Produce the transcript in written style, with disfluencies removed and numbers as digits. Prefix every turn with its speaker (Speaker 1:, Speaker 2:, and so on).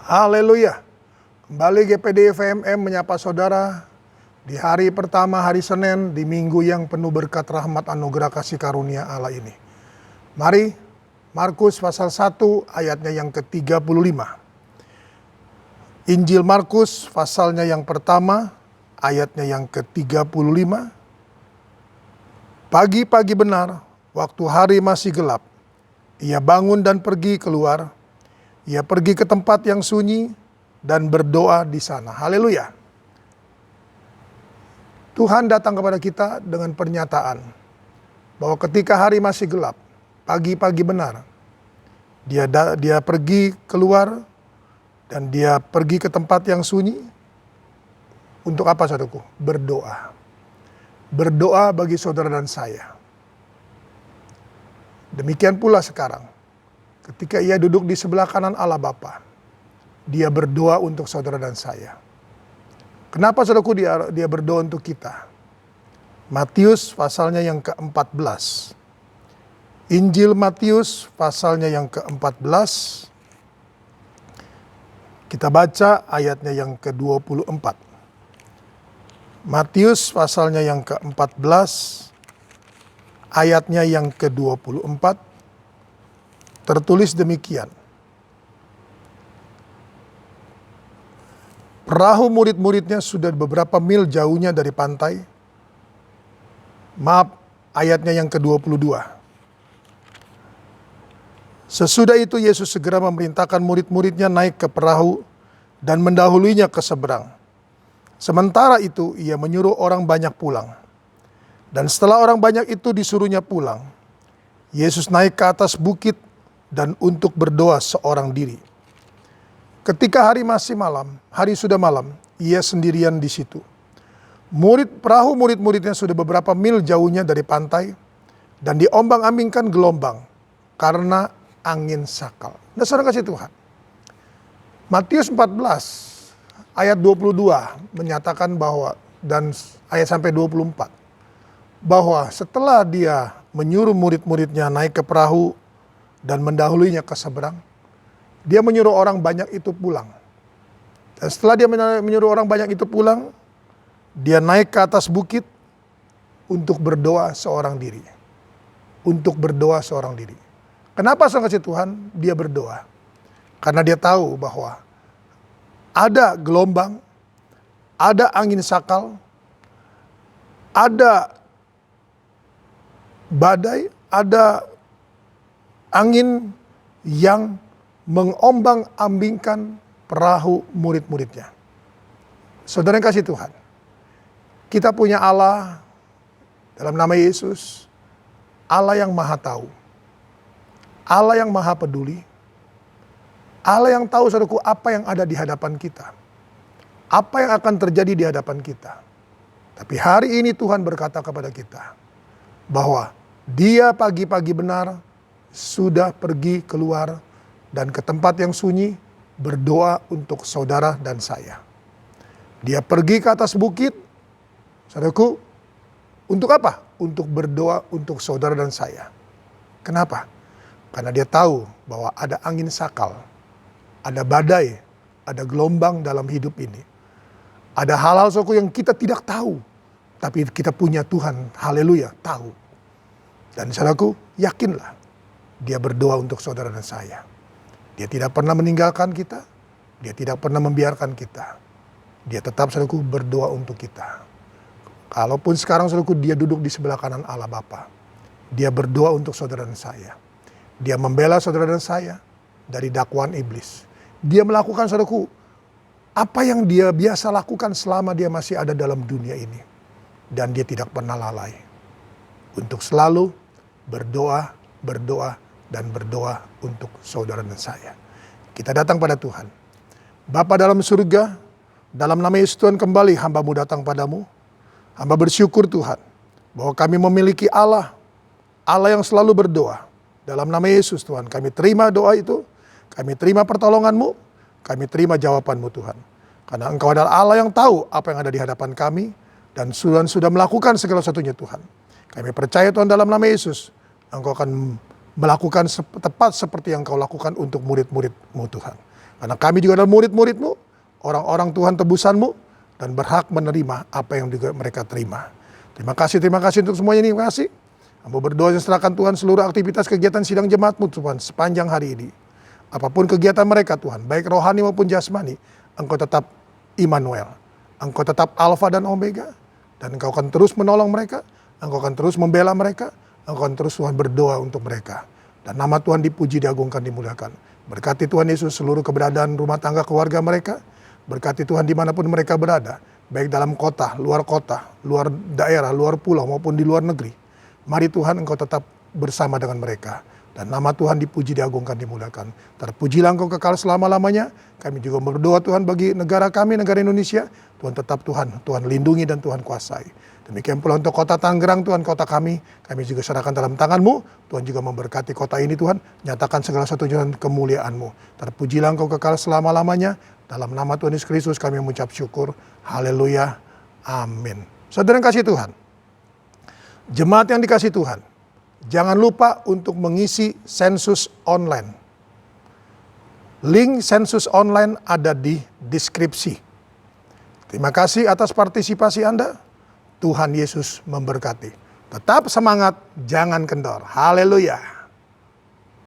Speaker 1: Haleluya. Kembali GPD FMM menyapa saudara di hari pertama hari Senin di minggu yang penuh berkat rahmat anugerah kasih karunia Allah ini. Mari Markus pasal 1 ayatnya yang ke-35. Injil Markus pasalnya yang pertama ayatnya yang ke-35. Pagi-pagi benar, waktu hari masih gelap, ia bangun dan pergi keluar. Ia pergi ke tempat yang sunyi dan berdoa di sana. Haleluya. Tuhan datang kepada kita dengan pernyataan bahwa ketika hari masih gelap, pagi-pagi benar, dia pergi keluar dan dia pergi ke tempat yang sunyi. Untuk apa, saudaraku? Berdoa. Berdoa bagi saudara dan saya. Demikian pula sekarang. Ketika ia duduk di sebelah kanan Allah Bapa, dia berdoa untuk saudara dan saya. Kenapa saudaraku dia berdoa untuk kita? Matius pasalnya yang ke-14. Injil Matius pasalnya yang ke-14. Kita baca ayatnya yang ke-24. Matius pasalnya yang ke-14, ayatnya yang ke-24. Tertulis demikian. Perahu murid-muridnya sudah beberapa mil jauhnya dari pantai. Maaf, ayatnya yang ke-22. Sesudah itu Yesus segera memerintahkan murid-muridnya naik ke perahu dan mendahuluinya ke seberang. Sementara itu ia menyuruh orang banyak pulang. Dan setelah orang banyak itu disuruhnya pulang, Yesus naik ke atas bukit dan untuk berdoa seorang diri. Ketika hari masih malam, hari sudah malam, ia sendirian di situ. Perahu murid-muridnya sudah beberapa mil jauhnya dari pantai dan diombang-ambingkan gelombang karena angin sakal. Nah, saudara kasih Tuhan. Matius 14 ayat 22 menyatakan bahwa, dan ayat sampai 24, bahwa setelah dia menyuruh murid-muridnya naik ke perahu dan mendahuluinya ke seberang, dia menyuruh orang banyak itu pulang. Dan setelah dia menyuruh orang banyak itu pulang, dia naik ke atas bukit untuk berdoa seorang diri. Untuk berdoa seorang diri. Kenapa saudara kasih Tuhan dia berdoa? Karena dia tahu bahwa ada gelombang, ada angin sakal, ada badai, ada angin yang mengombang-ambingkan perahu murid-muridnya. Saudara yang kasih Tuhan, kita punya Allah dalam nama Yesus, Allah yang maha tahu, Allah yang maha peduli, Allah yang tahu saudaraku apa yang ada di hadapan kita, apa yang akan terjadi di hadapan kita. Tapi hari ini Tuhan berkata kepada kita bahwa dia pagi-pagi benar sudah pergi keluar dan ke tempat yang sunyi berdoa untuk saudara dan saya. Dia pergi ke atas bukit, saudaraku, untuk apa? Untuk berdoa untuk saudara dan saya. Kenapa? Karena dia tahu bahwa ada angin sakal, ada badai, ada gelombang dalam hidup ini. Ada hal-hal saudaraku yang kita tidak tahu, tapi kita punya Tuhan, haleluya, tahu. Dan saudaraku, yakinlah, dia berdoa untuk saudara dan saya. Dia tidak pernah meninggalkan kita. Dia tidak pernah membiarkan kita. Dia tetap saudaraku berdoa untuk kita. Kalaupun sekarang saudaraku dia duduk di sebelah kanan Allah Bapa. Dia berdoa untuk saudara dan saya. Dia membela saudara dan saya dari dakwaan iblis. Dia melakukan saudaraku apa yang dia biasa lakukan selama dia masih ada dalam dunia ini. Dan dia tidak pernah lalai. Untuk selalu berdoa, dan berdoa untuk saudara dan saya. Kita datang pada Tuhan. Bapa dalam surga, dalam nama Yesus Tuhan kembali hamba-Mu datang padamu. Hamba bersyukur Tuhan, bahwa kami memiliki Allah yang selalu berdoa. Dalam nama Yesus Tuhan, kami terima doa itu, kami terima pertolongan-Mu, kami terima jawaban-Mu Tuhan. Karena Engkau adalah Allah yang tahu apa yang ada di hadapan kami, dan sudah melakukan segala sesuatunya Tuhan. Kami percaya Tuhan dalam nama Yesus, Engkau akan melakukan tepat seperti yang Kau lakukan untuk murid-murid-Mu Tuhan. Karena kami juga adalah murid-murid-Mu, orang-orang Tuhan tebusan-Mu, dan berhak menerima apa yang juga mereka terima. Terima kasih untuk semuanya ini. Terima kasih. Hamba berdoa dan serahkan Tuhan seluruh aktivitas kegiatan sidang jemaat-Mu Tuhan sepanjang hari ini. Apapun kegiatan mereka Tuhan, baik rohani maupun jasmani, Engkau tetap Immanuel. Engkau tetap Alfa dan Omega. Dan Engkau akan terus menolong mereka, Engkau akan terus membela mereka, Engkau akan terus Tuhan berdoa untuk mereka. Dan nama Tuhan dipuji, diagungkan, dimuliakan. Berkati Tuhan Yesus seluruh keberadaan rumah tangga keluarga mereka. Berkati Tuhan dimanapun mereka berada, baik dalam kota, luar daerah, luar pulau maupun di luar negeri. Mari Tuhan Engkau tetap bersama dengan mereka. Dan nama Tuhan dipuji, diagungkan, dimuliakan. Terpujilah Engkau kekal selama-lamanya. Kami juga berdoa Tuhan bagi negara kami, negara Indonesia. Tuhan tetap Tuhan lindungi dan Tuhan kuasai. Demikian pula untuk kota Tangerang Tuhan, kota kami juga serahkan dalam tangan-Mu. Tuhan juga memberkati kota ini Tuhan, nyatakan segala sesuatu dengan kemuliaan-Mu. Terpujilah Engkau kekal selama-lamanya. Dalam nama Tuhan Yesus Kristus kami mengucap syukur. Haleluya. Amin. Saudara yang kasih Tuhan, jemaat yang dikasih Tuhan, jangan lupa untuk mengisi sensus online. Link sensus online ada di deskripsi. Terima kasih atas partisipasi Anda. Tuhan Yesus memberkati. Tetap semangat, jangan kendor. Haleluya.